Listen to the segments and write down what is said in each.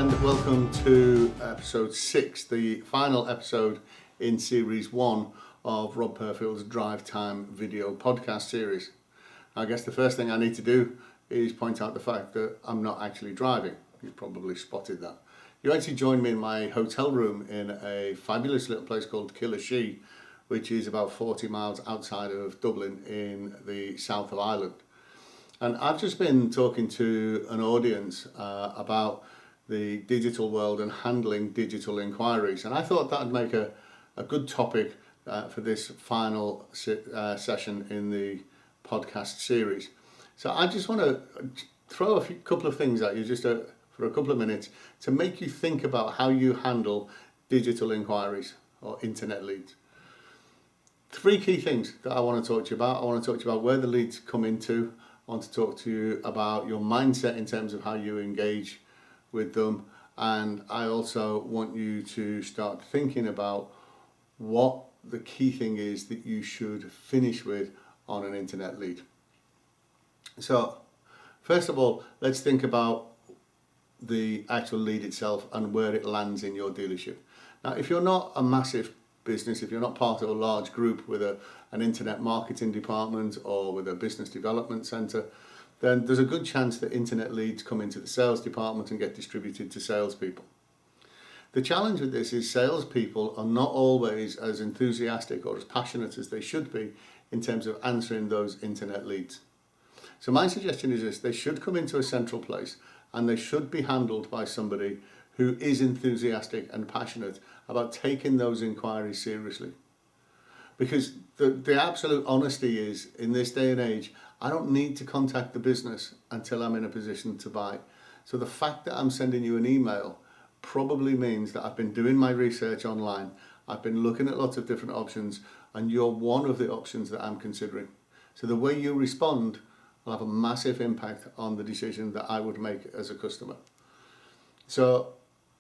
and welcome to episode 6, the final episode in series 1 of Rob Purfield's DriveTime video podcast series. I guess the first thing I need to do is point out the fact that I'm not actually driving. You've probably spotted that. You actually joined me in my hotel room in a fabulous little place called Kilashee, which is about 40 miles outside of Dublin in the south of Ireland. And I've just been talking to an audience about the digital world and handling digital inquiries. And I thought that would make a good topic for this final session in the podcast series. So I just want to throw a couple of things at you just for a couple of minutes to make you think about how you handle digital inquiries or internet leads. 3 key things that I want to talk to you about. I want to talk to you about where the leads come into. I want to talk to you about your mindset in terms of how you engage with them, and I also want you to start thinking about what the key thing is that you should finish with on an internet lead. So first of all, let's think about the actual lead itself and where it lands in your dealership. Now, if you're not a massive business, if you're not part of a large group with an internet marketing department or with a business development center, then there's a good chance that internet leads come into the sales department and get distributed to salespeople. The challenge with this is salespeople are not always as enthusiastic or as passionate as they should be in terms of answering those internet leads. So my suggestion is this: they should come into a central place and they should be handled by somebody who is enthusiastic and passionate about taking those inquiries seriously. Because the absolute honesty is, in this day and age, I don't need to contact the business until I'm in a position to buy. So the fact that I'm sending you an email probably means that I've been doing my research online, I've been looking at lots of different options, and you're one of the options that I'm considering. So the way you respond will have a massive impact on the decision that I would make as a customer. So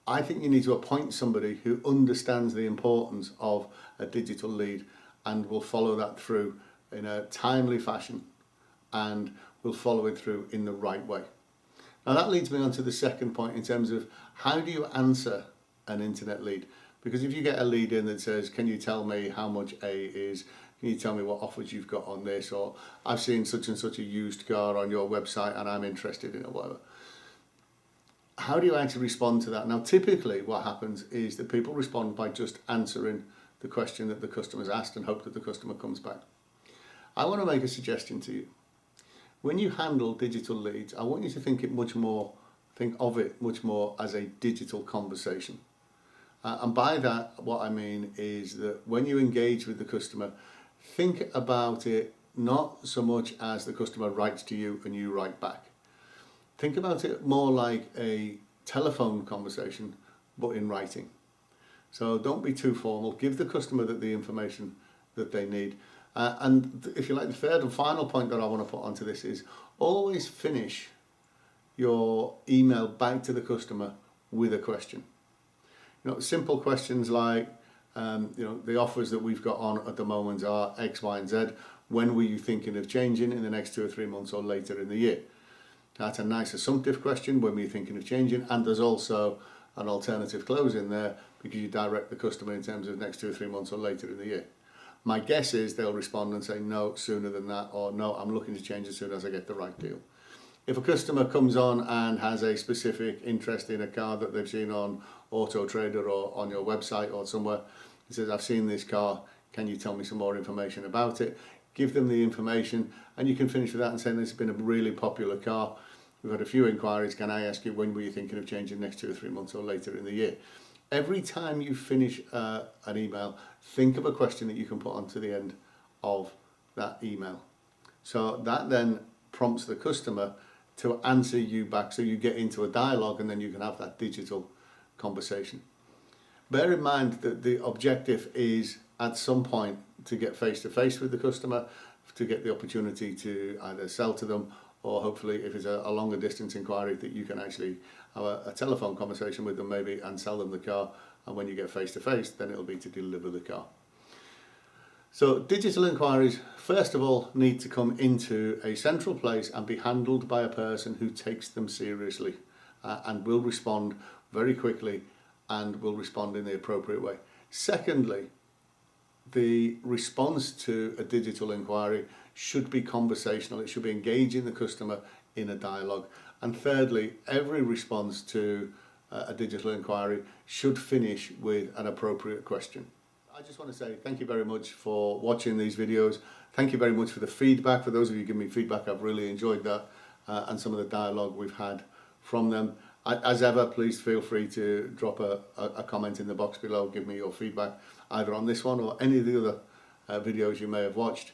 I think you need to appoint somebody who understands the importance of a digital lead and will follow that through in a timely fashion and will follow it through in the right way. Now that leads me on to the second point in terms of how do you answer an internet lead? Because if you get a lead in that says, can you tell me how much A is, can you tell me what offers you've got on this, or I've seen such and such a used car on your website and I'm interested in it, or whatever. How do you actually respond to that? Now typically what happens is that people respond by just answering the question that the customer's asked and hope that the customer comes back. I want to make a suggestion to you. When you handle digital leads, I want you to think of it much more as a digital conversation. And by that, what I mean is that when you engage with the customer, think about it not so much as the customer writes to you and you write back. Think about it more like a telephone conversation, but in writing. So don't be too formal. Give the customer the information that they need. And if you like, the third and final point that I want to put onto this is always finish your email back to the customer with a question. Simple questions like, the offers that we've got on at the moment are X, Y, and Z. When were you thinking of changing in the next 2 or 3 months or later in the year? That's a nice assumptive question. When were you thinking of changing? And there's also an alternative close in there because you direct the customer in terms of next 2 or 3 months or later in the year. My guess is they'll respond and say no sooner than that, or no, I'm looking to change as soon as I get the right deal. If a customer comes on and has a specific interest in a car that they've seen on Auto Trader or on your website or somewhere, and says, I've seen this car, can you tell me some more information about it? Give them the information, and you can finish with that and say, this has been a really popular car. We've had a few inquiries. Can I ask you, when were you thinking of changing next 2 or 3 months or later in the year? Every time you finish an email, think of a question that you can put onto the end of that email. So that then prompts the customer to answer you back, so you get into a dialogue and then you can have that digital conversation. Bear in mind that the objective is at some point to get face-to-face with the customer, to get the opportunity to either sell to them, or hopefully if it's a longer distance inquiry, that you can actually have a telephone conversation with them maybe and sell them the car, and when you get face-to-face then it'll be to deliver the car. So digital inquiries, first of all, need to come into a central place and be handled by a person who takes them seriously and will respond very quickly and will respond in the appropriate way. Secondly, the response to a digital inquiry should be conversational. It should be engaging the customer in a dialogue. And thirdly, every response to a digital inquiry should finish with an appropriate question. I just want to say thank you very much for watching these videos. Thank you very much for the feedback. For those of you who give me feedback, I've really enjoyed that and some of the dialogue we've had from them. As ever, please feel free to drop a comment in the box below. Give me your feedback either on this one or any of the other videos you may have watched.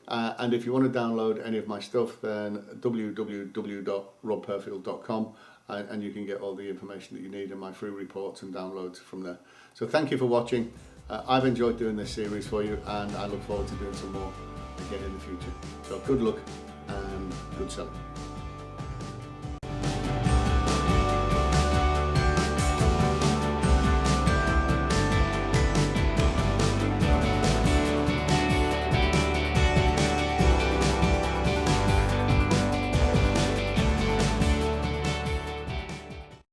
And if you want to download any of my stuff, then www.robpurfield.com and you can get all the information that you need and my free reports and downloads from there. So thank you for watching. I've enjoyed doing this series for you, and I look forward to doing some more again in the future. So good luck and good selling.